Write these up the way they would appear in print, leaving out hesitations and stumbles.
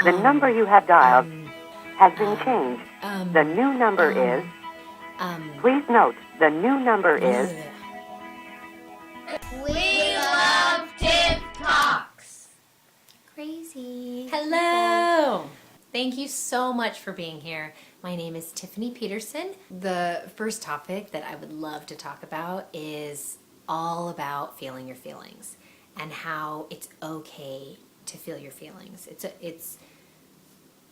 The number you have dialed has been changed. The new number is... Please note, the new number is... We love Tiff Talks. Crazy. Hello! Thank you so much for being here. My name is Tiffany Peterson. The first topic that I would love to talk about is all about feeling your feelings and how it's okay to feel your feelings. It's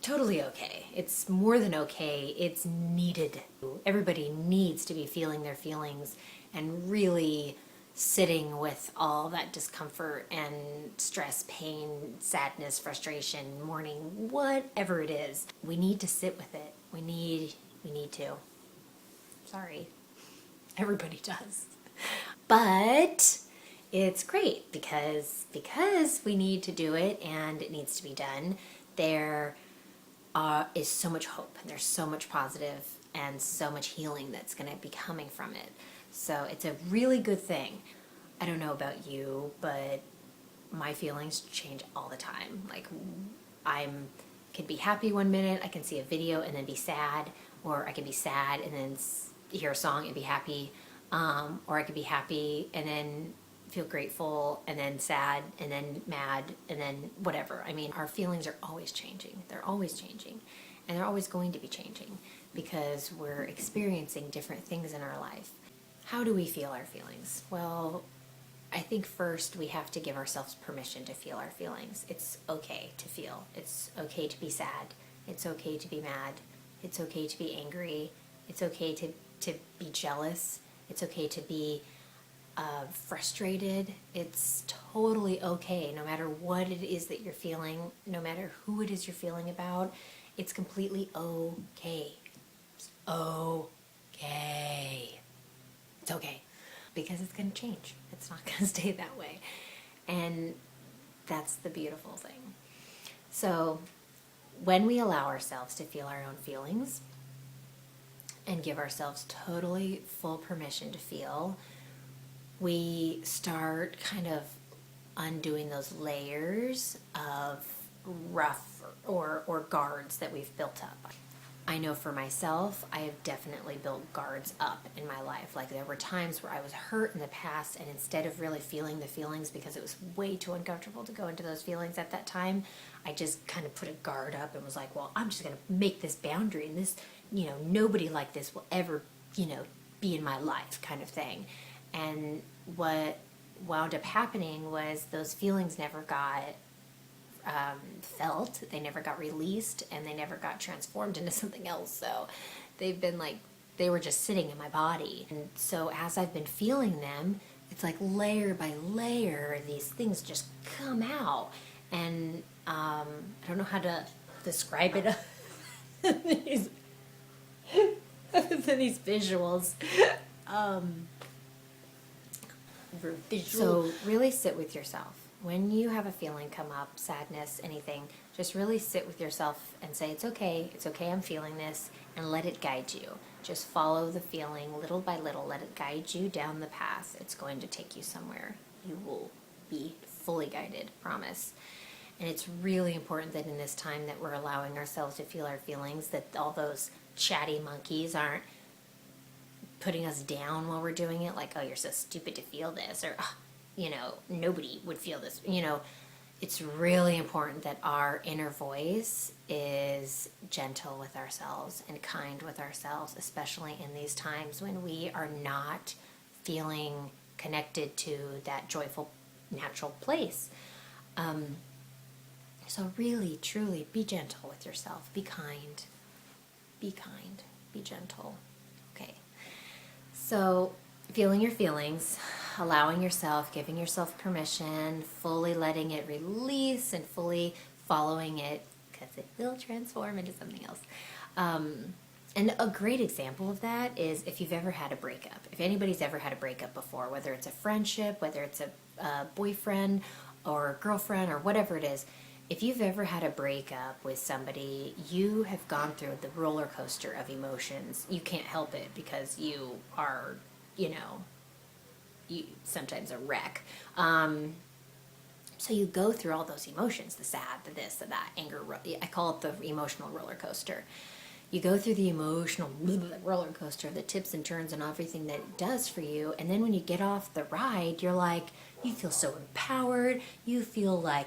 totally okay. It's more than okay. It's needed. Everybody needs to be feeling their feelings and really sitting with all that discomfort and stress, pain, sadness, frustration, mourning, whatever it is. We need to sit with it. We need to. Sorry. Everybody does. But it's great because we need to do it and it needs to be done. There is so much hope and there's so much positive and so much healing that's going to be coming from it. So it's a really good thing. I don't know about you, but my feelings change all the time. Like can be happy one minute, I can see a video and then be sad, or I can be sad and then hear a song and be happy, or I could be happy and then feel grateful and then sad and then mad and then whatever. I mean, our feelings are always changing. They're always changing, and they're always going to be changing because we're experiencing different things in our life. How do we feel our feelings? Well, I think first we have to give ourselves permission to feel our feelings. It's okay to feel. It's okay to be sad. It's okay to be mad. It's okay to be angry. It's okay to be jealous. It's okay to be frustrated. It's totally okay, no matter what it is that you're feeling, no matter who it is you're feeling about. It's completely okay. It's okay. It's okay, because it's going to change. It's not going to stay that way. And that's the beautiful thing. So when we allow ourselves to feel our own feelings and give ourselves totally full permission to feel, we start kind of undoing those layers of rough or guards that we've built up. I know for myself, I have definitely built guards up in my life. Like there were times where I was hurt in the past, and instead of really feeling the feelings because it was way too uncomfortable to go into those feelings at that time, I just kind of put a guard up and was like, well, I'm just going to make this boundary, and this, nobody like this will ever, be in my life kind of thing. And what wound up happening was those feelings never got felt, they never got released, and they never got transformed into something else. So they've been they were just sitting in my body. And so as I've been feeling them, it's like layer by layer, these things just come out. And I don't know how to describe it these these visuals. So really sit with yourself. When you have a feeling come up, sadness, anything, just really sit with yourself and say, it's okay, I'm feeling this, and let it guide you. Just follow the feeling little by little, let it guide you down the path. It's going to take you somewhere. You will be fully guided, promise. And it's really important that in this time that we're allowing ourselves to feel our feelings, that all those chatty monkeys aren't putting us down while we're doing it, like, oh, you're so stupid to feel this, or, oh, nobody would feel this. It's really important that our inner voice is gentle with ourselves and kind with ourselves, especially in these times when we are not feeling connected to that joyful, natural place. So really, truly, be gentle with yourself. Be kind. Be kind. Be gentle. Okay. So, feeling your feelings, allowing yourself, giving yourself permission, fully letting it release and fully following it, because it will transform into something else. And a great example of that is if you've ever had a breakup. If anybody's ever had a breakup before, whether it's a friendship, whether it's a boyfriend or girlfriend or whatever it is, if you've ever had a breakup with somebody, you have gone through the roller coaster of emotions. You can't help it because you are, you sometimes a wreck. So you go through all those emotions, the sad, the this, the that, anger. I call it the emotional roller coaster. You go through the emotional roller coaster, the tips and turns and everything that it does for you. And then when you get off the ride, you're like, you feel so empowered. You feel like,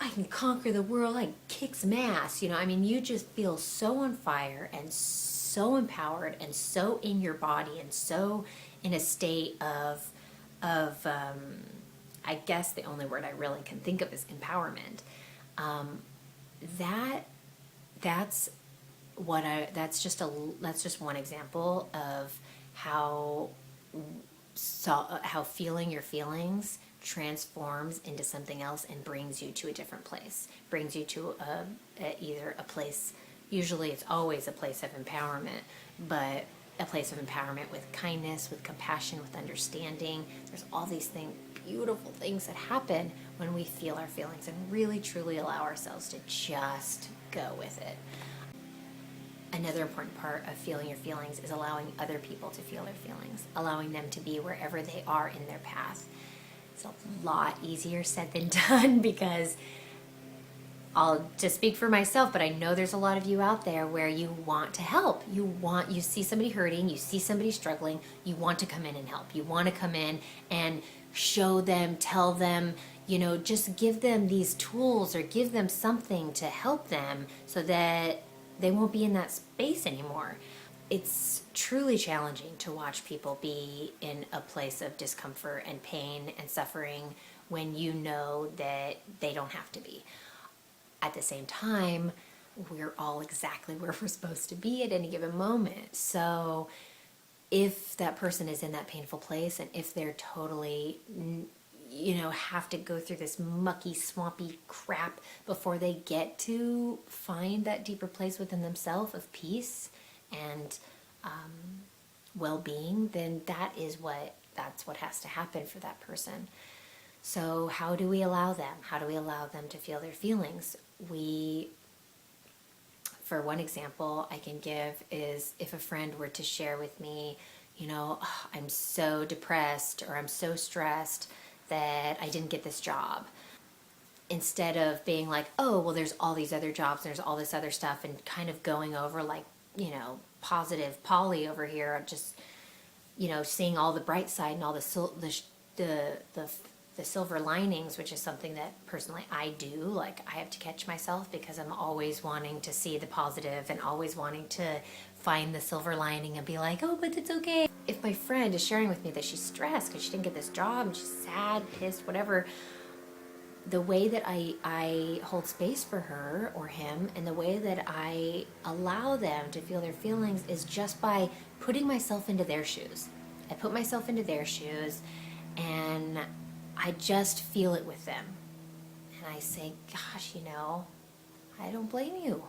I can conquer the world. I can kick some ass. You know, I mean, you just feel so on fire and so empowered and so in your body and so in a state of I guess the only word I really can think of is empowerment. That's just one example of how feeling your feelings transforms into something else and brings you to a different place, brings you to either a place, usually it's always a place of empowerment, but a place of empowerment with kindness, with compassion, with understanding. There's all these beautiful things that happen when we feel our feelings and really truly allow ourselves to just go with it. Another important part of feeling your feelings is allowing other people to feel their feelings, allowing them to be wherever they are in their path. It's a lot easier said than done, because I'll just speak for myself, but I know there's a lot of you out there where you want to help. You see somebody hurting, you see somebody struggling, you want to come in and help. You want to come in and show them, tell them, just give them these tools or give them something to help them so that they won't be in that space anymore. It's truly challenging to watch people be in a place of discomfort and pain and suffering when you know that they don't have to be. At the same time, we're all exactly where we're supposed to be at any given moment. So if that person is in that painful place, and if they're totally, have to go through this mucky, swampy crap before they get to find that deeper place within themselves of peace and well-being, then that's what has to happen for that person. So how do we allow them? How do we allow them to feel their feelings? For one example I can give is if a friend were to share with me, I'm so depressed or I'm so stressed that I didn't get this job. Instead of being like, oh, well, there's all these other jobs, there's all this other stuff, and kind of going over like, positive Polly over here, just, seeing all the bright side and all the silver linings, which is something that personally I do. Like, I have to catch myself because I'm always wanting to see the positive and always wanting to find the silver lining and be like, oh, but it's okay. If my friend is sharing with me that she's stressed because she didn't get this job and she's sad, pissed, whatever, the way that I hold space for her or him and the way that I allow them to feel their feelings is just by putting myself into their shoes. I put myself into their shoes and I just feel it with them. And I say, gosh, I don't blame you.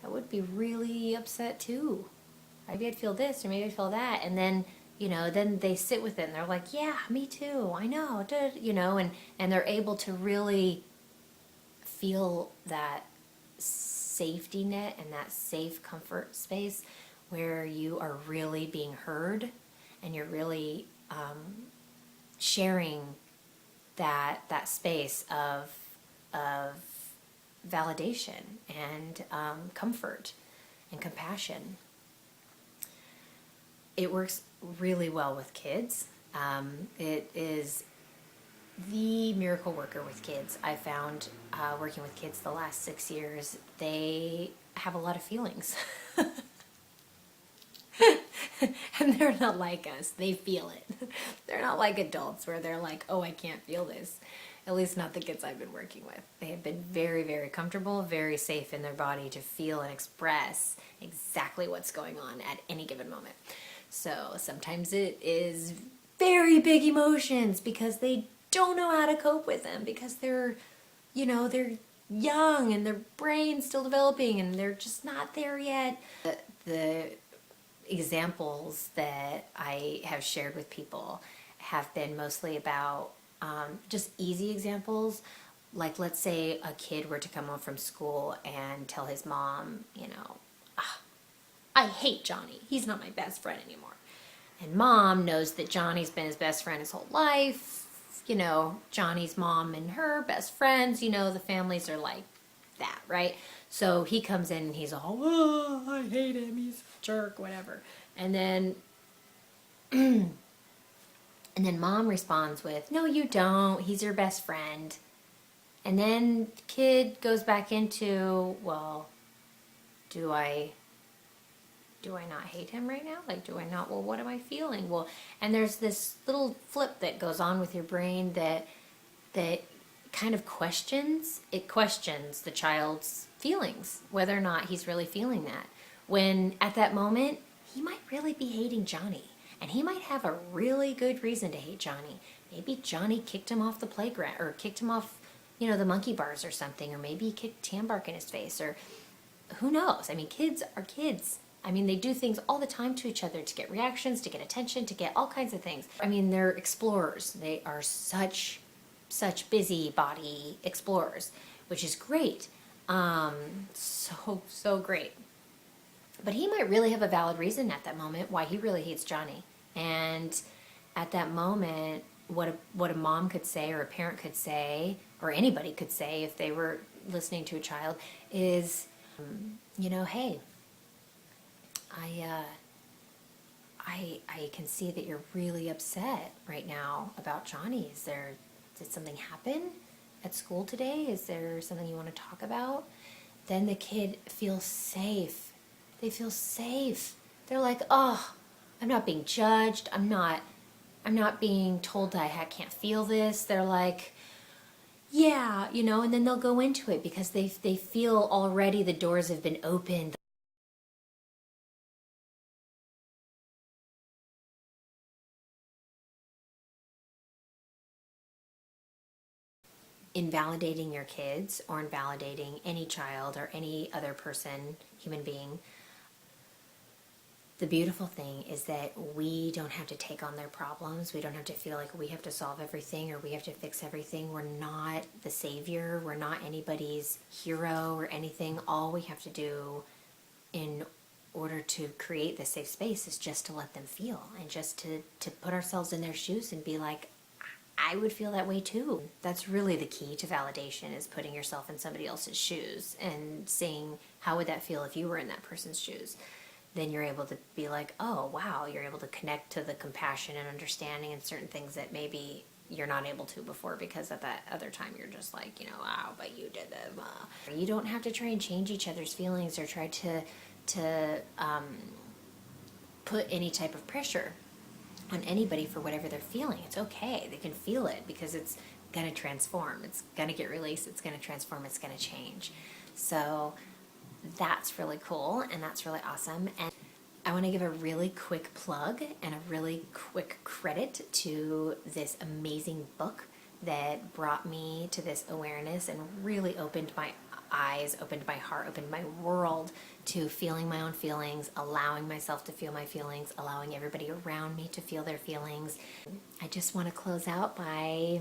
I would be really upset too. Maybe I'd feel this or maybe I'd feel that. And then, then they sit with it and they're like, yeah, me too. I know, and they're able to really feel that safety net and that safe comfort space where you are really being heard and you're really sharing that space of validation and comfort and compassion. It works really well with kids. It is the miracle worker with kids. I found working with kids the last 6 years, they have a lot of feelings. And they're not like us. They feel it. They're not like adults where they're like, oh, I can't feel this. At least not the kids I've been working with. They have been very, very comfortable, very safe in their body to feel and express exactly what's going on at any given moment. So sometimes it is very big emotions because they don't know how to cope with them because they're young and their brain's still developing and they're just not there yet. The examples that I have shared with people have been mostly about just easy examples. Like, let's say a kid were to come home from school and tell his mom, I hate Johnny. He's not my best friend anymore. And mom knows that Johnny's been his best friend his whole life. you know, Johnny's mom and her best friends, you know, the families are like that, right? So he comes in and he's all, oh, I hate him, he's a jerk, whatever. And then and then mom responds with, no, you don't, he's your best friend. And then kid goes back into, well, do I not hate him right now? Like, do I not? Well, what am I feeling? Well, and there's this little flip that goes on with your brain that kind of questions the child's feelings, whether or not he's really feeling that. When at that moment, he might really be hating Johnny. And he might have a really good reason to hate Johnny. Maybe Johnny kicked him off the playground, or kicked him off, you know, the monkey bars or something, or maybe he kicked tan bark in his face, or who knows? I mean, kids are kids. I mean, they do things all the time to each other to get reactions, to get attention, to get all kinds of things. I mean, they're explorers. They are such busybody explorers, which is great. So great. But he might really have a valid reason at that moment why he really hates Johnny. And at that moment, what a mom could say, or a parent could say, or anybody could say if they were listening to a child is, you know, hey, I can see that you're really upset right now about Johnny. Did something happen at school today? Is there something you want to talk about? Then the kid feels safe. They feel safe. They're like, oh, I'm not being judged. I'm not being told that I can't feel this. They're like, yeah, you know, and then they'll go into it because they feel already the doors have been opened. Invalidating your kids, or invalidating any child or any other person, human being. The beautiful thing is that we don't have to take on their problems. We don't have to feel like we have to solve everything or we have to fix everything. We're not the savior. We're not anybody's hero or anything. All we have to do in order to create this safe space is just to let them feel, and just to put ourselves in their shoes and be like, I would feel that way too. That's really the key to validation, is putting yourself in somebody else's shoes and seeing how would that feel if you were in that person's shoes. Then you're able to be like, oh wow, you're able to connect to the compassion and understanding and certain things that maybe you're not able to before, because at that other time you're just like, you know, wow, but you did that. You don't have to try and change each other's feelings or try to put any type of pressure on anybody for whatever they're feeling. It's okay. They can feel it because it's going to transform. It's going to get released. It's going to transform. It's going to change. So that's really cool, and that's really awesome. And I want to give a really quick plug and a really quick credit to this amazing book that brought me to this awareness and really opened my eyes, opened my heart, opened my world to feeling my own feelings, allowing myself to feel my feelings, allowing everybody around me to feel their feelings. I just want to close out by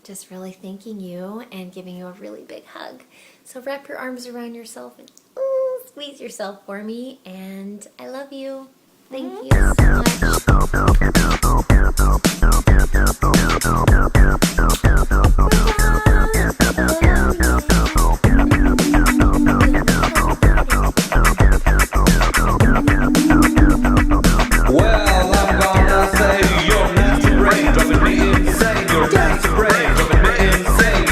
just really thanking you and giving you a really big hug. So wrap your arms around yourself and squeeze yourself for me, and I love you. Thank you so Well, I'm gonna say your nasty brain driving me insane. Your nasty brain driving me insane.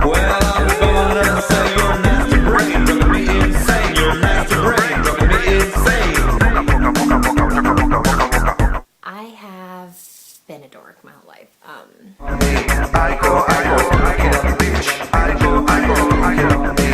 Well, I'm gonna say your nasty brain driving me insane. Your nasty brain driving me insane. I have been a dork my whole life. I go, I can't believe it. I go,